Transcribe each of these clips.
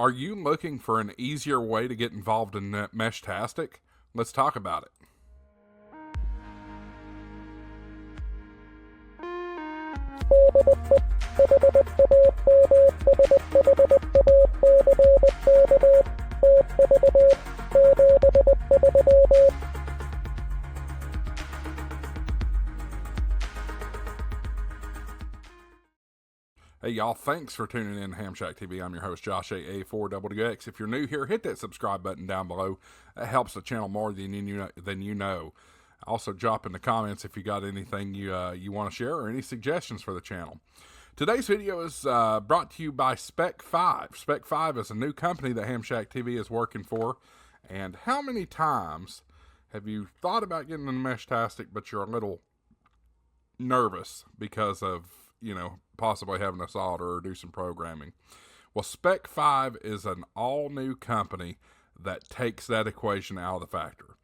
Are you looking for an easier way to get involved in MeshTastic? Let's talk about it. Hey y'all, thanks for tuning in to Ham Shack TV. I'm your host Josh A4WX. If you're new here, hit that subscribe button down below. That helps the channel more than you know. Also drop in the comments if you got anything you want to share or any suggestions for the channel. Today's video is brought to you by SpecFive. SpecFive is a new company that Ham Shack TV is working for. And how many times have you thought about getting into MeshTastic, but you're a little nervous because of, possibly having to solder or do some programming? Well, SpecFive is an all-new company that takes that equation out of the factor.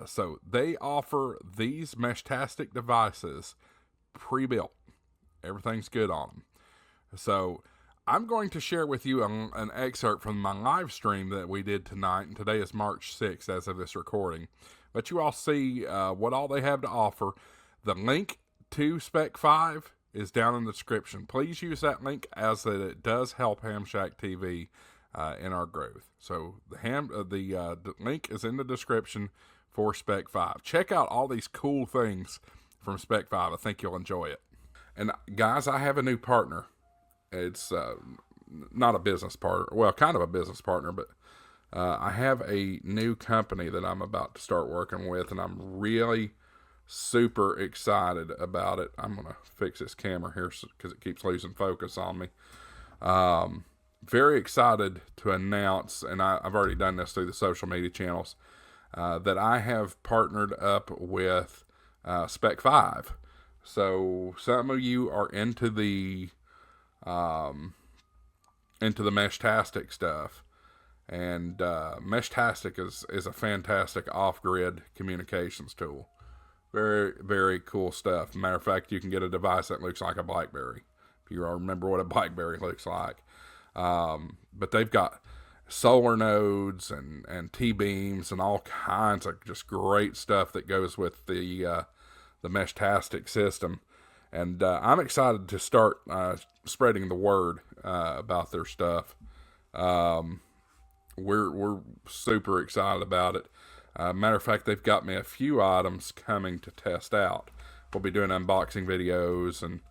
So they offer these MeshTastic devices pre-built. Everything's good on them. So I'm going to share with you an excerpt from my live stream that we did tonight, and today is March 6th as of this recording. Let you all see what all they have to offer. The link to SpecFive is down in the description. Please use that link, as it does help Ham Shack TV in our growth. So the link is in the description for SpecFive. Check out all these cool things from SpecFive. I think you'll enjoy it. And guys, I have a new partner. It's not a business partner. Well, kind of a business partner, but I have a new company that I'm about to start working with, and I'm really super excited about it. I'm going to fix this camera here because it keeps losing focus on me. Very excited to announce, and I've already done this through the social media channels, that I have partnered up with SpecFive. So some of you are into the MeshTastic stuff, and MeshTastic is a fantastic off-grid communications tool. Very, very cool stuff. Matter of fact, you can get a device that looks like a BlackBerry, if you all remember what a BlackBerry looks like. But they've got solar nodes and T-beams and all kinds of just great stuff that goes with the MeshTastic system. And I'm excited to start spreading the word about their stuff. We're super excited about it. Matter of fact, they've got me a few items coming to test out. We'll be doing unboxing videos and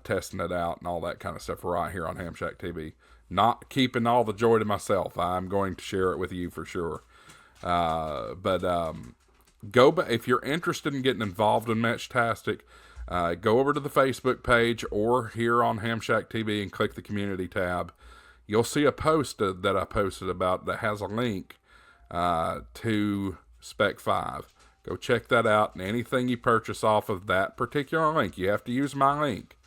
testing it out and all that kind of stuff right here on Ham Shack TV. Not keeping all the joy to myself. I'm going to share it with you for sure. If you're interested in getting involved in MeshTastic, go over to the Facebook page or here on Ham Shack TV and click the community tab. You'll see a post that I posted about that has a link to SpecFive. Go check that out, and anything you purchase off of that particular link, you have to use my link.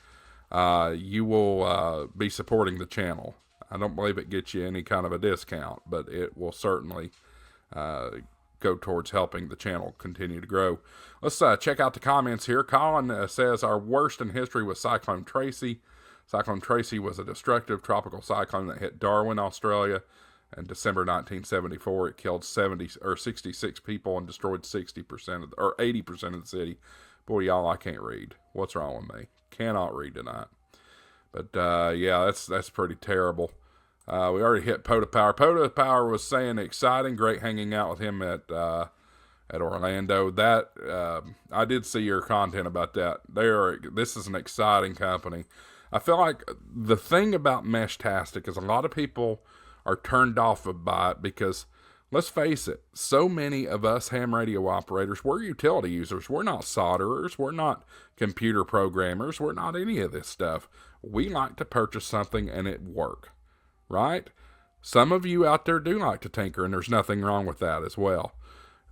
You will be supporting the channel. I don't believe it gets you any kind of a discount, but it will certainly go towards helping the channel continue to grow. Let's check out the comments here. Colin says, our worst in history was Cyclone Tracy. Cyclone Tracy was a destructive tropical cyclone that hit Darwin, Australia in December 1974. It killed 66 people and destroyed 80% of the city. Boy, y'all, I can't read. What's wrong with me? Cannot read tonight. But yeah, that's pretty terrible. We already hit Pota Power. Pota Power was saying exciting, great hanging out with him at Orlando. That I did see your content about that. This is an exciting company. I feel like the thing about MeshTastic is a lot of people are turned off by it because, let's face it, so many of us ham radio operators, we're utility users. We're not solderers. We're not computer programmers. We're not any of this stuff. We like to purchase something and it work, right? Some of you out there do like to tinker, and there's nothing wrong with that as well.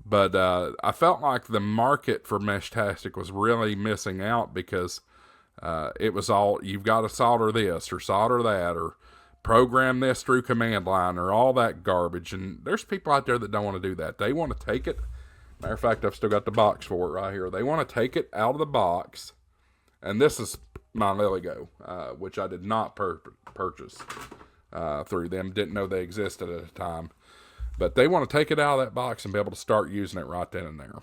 But I felt like the market for MeshTastic was really missing out because it was all, you've got to solder this or solder that or program this through command line or all that garbage. And there's people out there that don't want to do that. They want to take it. Matter of fact, I've still got the box for it right here. They want to take it out of the box. And this is my Liligo, which I did not purchase. through them. Didn't know they existed at the time. But they want to take it out of that box and be able to start using it right then and there.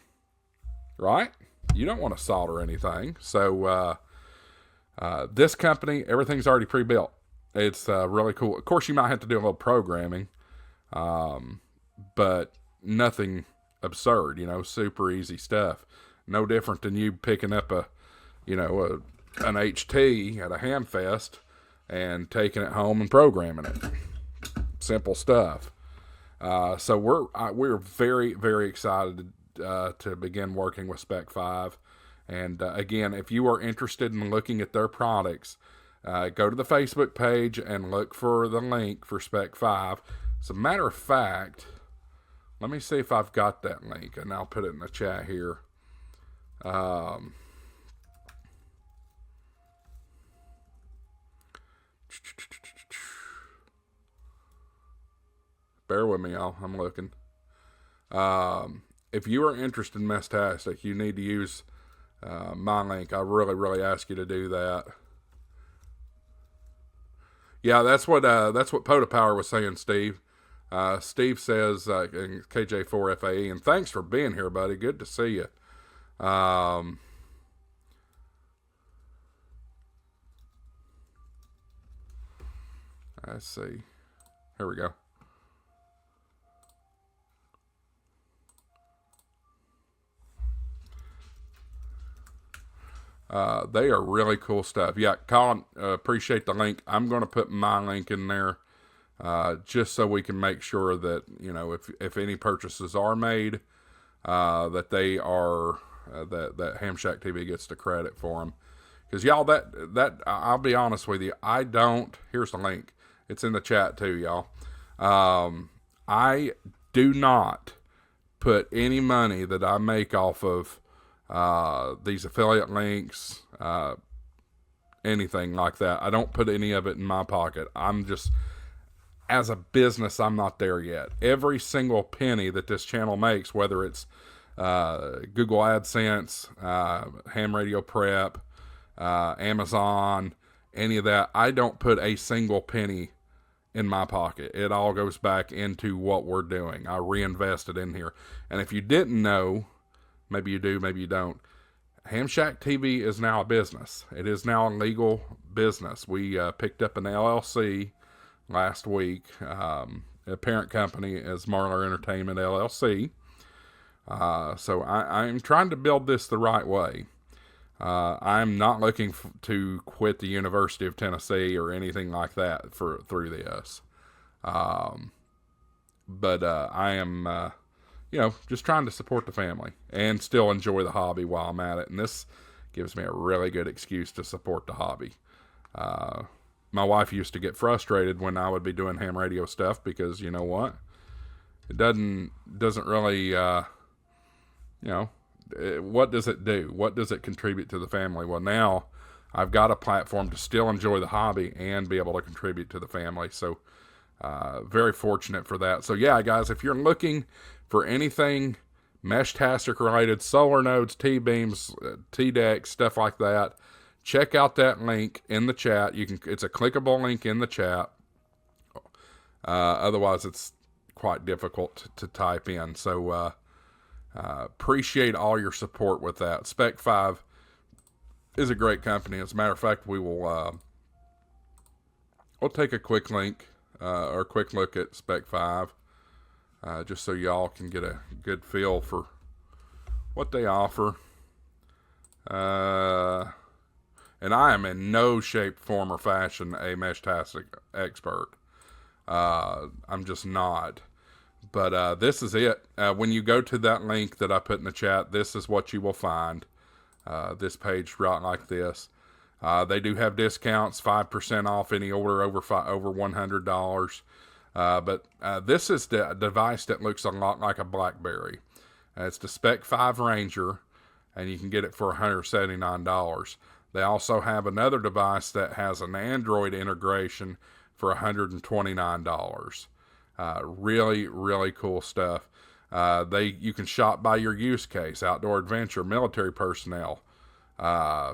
Right? You don't want to solder anything. So this company, everything's already pre-built. It's really cool. Of course, you might have to do a little programming, but nothing absurd, super easy stuff. No different than you picking up an HT at a ham fest and taking it home and programming it. Simple stuff. So we're very, very excited to begin working with SpecFive. And again, if you are interested in looking at their products, go to the Facebook page and look for the link for SpecFive. As a matter of fact, let me see if I've got that link, and I'll put it in the chat here. Bear with me, y'all. I'm looking. If you are interested in MeshTastic, you need to use my link. I really, really ask you to do that. Yeah, that's what PotaPower was saying, Steve. Steve says in KJ4FAE, and thanks for being here, buddy. Good to see you. Let's see. Here we go. They are really cool stuff. Yeah, Colin, appreciate the link. I'm going to put my link in there just so we can make sure that, if any purchases are made, that they are, that Ham Shack TV gets the credit for them. Because, y'all, that I'll be honest with you, here's the link. It's in the chat too, y'all. I do not put any money that I make off of these affiliate links, anything like that. I don't put any of it in my pocket. I'm just, as a business, I'm not there yet. Every single penny that this channel makes, whether it's Google AdSense, Ham Radio Prep, Amazon, any of that, I don't put a single penny in my pocket. It all goes back into what we're doing. I reinvest it in here. And if you didn't know, maybe you do, maybe you don't, Ham Shack TV is now a business. It is now a legal business. We picked up an LLC last week. The parent company is Marler Entertainment LLC. So I'm trying to build this the right way. I'm not looking to quit the University of Tennessee or anything like that through this. But I am, just trying to support the family and still enjoy the hobby while I'm at it. And this gives me a really good excuse to support the hobby. My wife used to get frustrated when I would be doing ham radio stuff because, you know what? It doesn't really, what does it do? What does it contribute to the family? Well, now I've got a platform to still enjoy the hobby and be able to contribute to the family. So, very fortunate for that. So yeah, guys, if you're looking for anything MeshTastic related, solar nodes, T-beams, T-decks, stuff like that, check out that link in the chat. It's a clickable link in the chat. Otherwise it's quite difficult to type in. So, appreciate all your support with that. SpecFive is a great company. As a matter of fact, we'll take a quick link, or a quick look at SpecFive, just so y'all can get a good feel for what they offer. And I am in no shape, form, or fashion a MeshTastic expert. I'm just not. But this is it. When you go to that link that I put in the chat, this is what you will find. This page right like this. They do have discounts, 5% off any order over $100. But this is the device that looks a lot like a BlackBerry. It's the SpecFive Ranger, and you can get it for $179. They also have another device that has an Android integration for $129. Really, really cool stuff. You can shop by your use case: outdoor adventure, military personnel,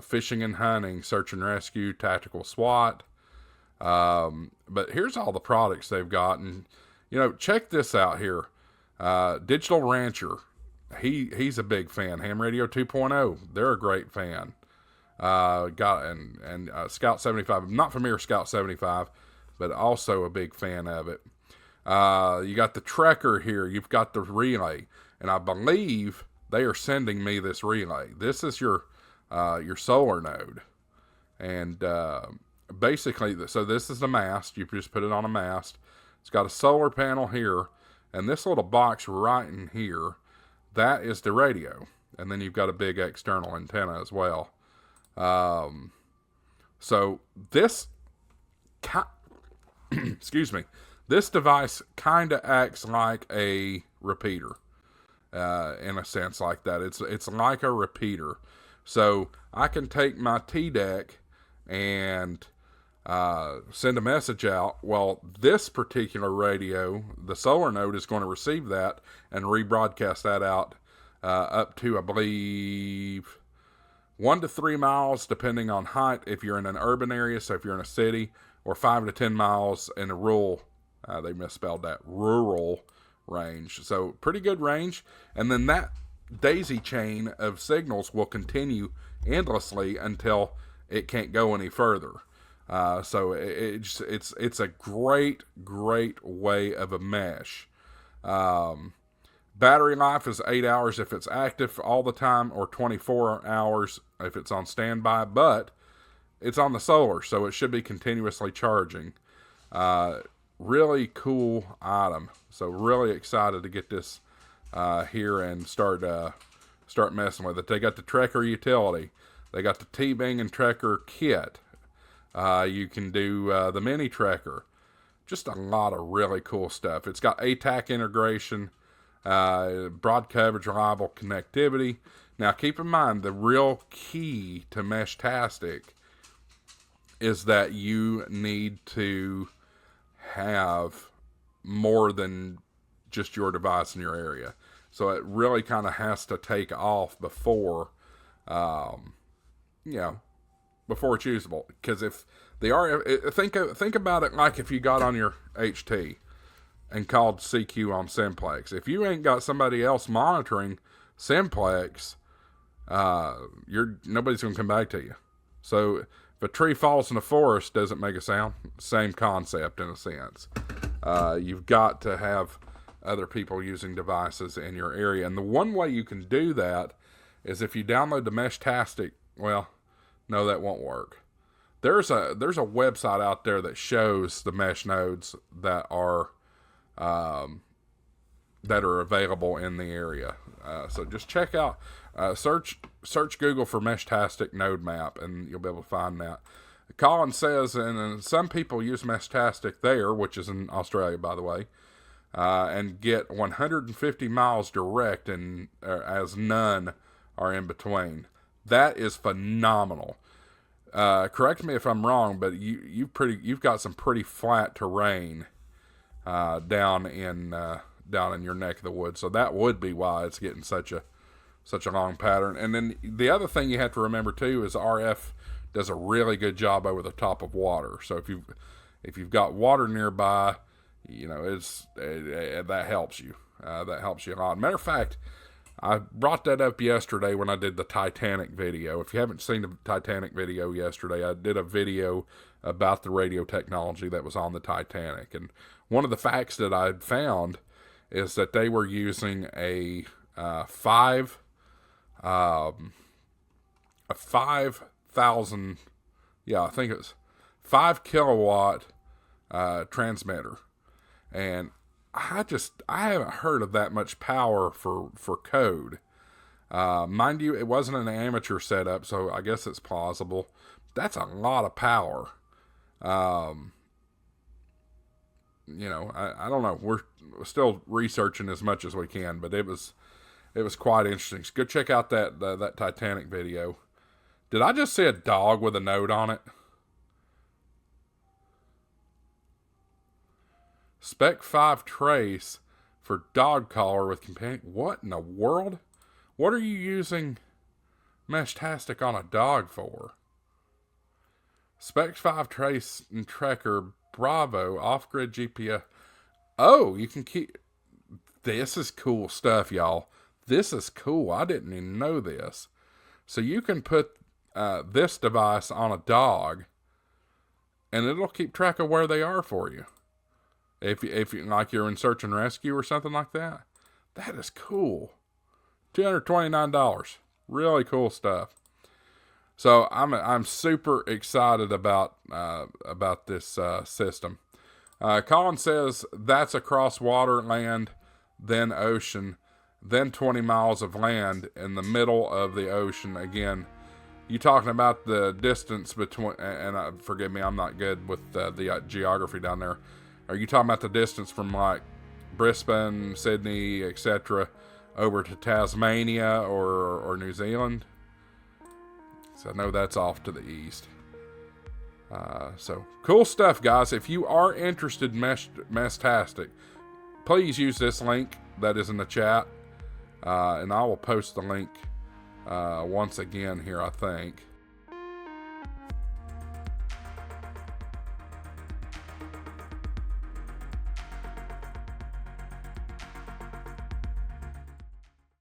fishing and hunting, search and rescue, tactical SWAT, But here's all the products they've got, and check this out here. Digital Rancher, he's a big fan. Ham Radio 2.0, they're a great fan. Scout 75. I'm not familiar with Scout 75, but also a big fan of it. You got the Trekker here. You've got the relay, and I believe they are sending me this relay. This is your solar node, and basically, so this is the mast. You just put it on a mast. It's got a solar panel here, and this little box right in here, that is the radio, and then you've got a big external antenna as well. So this, excuse me, this device kind of acts like a repeater, in a sense like that. It's like a repeater. So I can take my T-Deck and send a message out. Well, this particular radio, the solar node, is going to receive that and rebroadcast that out up to, I believe, 1 to 3 miles, depending on height, if you're in an urban area, so if you're in a city, or 5 to 10 miles in a rural, they misspelled that, rural range. So pretty good range. And then that daisy chain of signals will continue endlessly until it can't go any further. So it's a great way of a mesh. Battery life is 8 hours if it's active all the time, or 24 hours if it's on standby, but it's on the solar, so it should be continuously charging. Really cool item. So really excited to get this here and start messing with it. They got the Trekker utility. They got the T-Bing and Trekker kit. You can do the mini Trekker. Just a lot of really cool stuff. It's got ATAC integration, broad coverage, reliable connectivity. Now keep in mind, the real key to MeshTastic is that you need to have more than just your device in your area. So it really kind of has to take off before before it's usable. Because if they are, think about it like if you got on your HT and called CQ on Simplex. If you ain't got somebody else monitoring Simplex, nobody's gonna come back to you. So if a tree falls in the forest, does it make a sound? Same concept in a sense. You've got to have other people using devices in your area, and the one way you can do that is if you download the MeshTastic. Well, no, that won't work. There's a website out there that shows the mesh nodes that are available in the area. So just check out, search Google for MeshTastic node map, and you'll be able to find that. Colin says, and some people use MeshTastic there, which is in Australia, by the way, and get 150 miles direct, and as none are in between. That is phenomenal. Correct me if I'm wrong, but you've got some pretty flat terrain down in your neck of the woods, so that would be why it's getting such a long pattern. And then the other thing you have to remember too is RF does a really good job over the top of water. So if you've got water nearby, that helps you. That helps you a lot. Matter of fact, I brought that up yesterday when I did the Titanic video. If you haven't seen the Titanic video yesterday, I did a video about the radio technology that was on the Titanic. And one of the facts that I had found is that they were using a 5,000, I think it was 5 kilowatt transmitter. And I haven't heard of that much power for code. Mind you, it wasn't an amateur setup, so I guess it's plausible. That's a lot of power. I don't know. We're still researching as much as we can, but it was quite interesting. So go check out that Titanic video. Did I just see a dog with a note on it? SpecFive trace for dog collar with companion. What in the world? What are you using MeshTastic on a dog for? SpecFive Trace and Trekker Bravo off-grid GPS. Oh, you can keep... This is cool stuff, y'all. This is cool. I didn't even know this. So you can put this device on a dog, and it'll keep track of where they are for you. If you like you're in search and rescue or something like that. That is cool. $229. Really cool stuff. So I'm super excited about this system. Colin says that's across water, land, then ocean, then 20 miles of land in the middle of the ocean. Again, you talking about the distance between, and forgive me, I'm not good with the geography down there. Are you talking about the distance from like Brisbane, Sydney, etc., over to Tasmania or New Zealand? So I know that's off to the east. So cool stuff, guys. If you are interested in MeshTastic, please use this link that is in the chat, and I will post the link once again here, I think.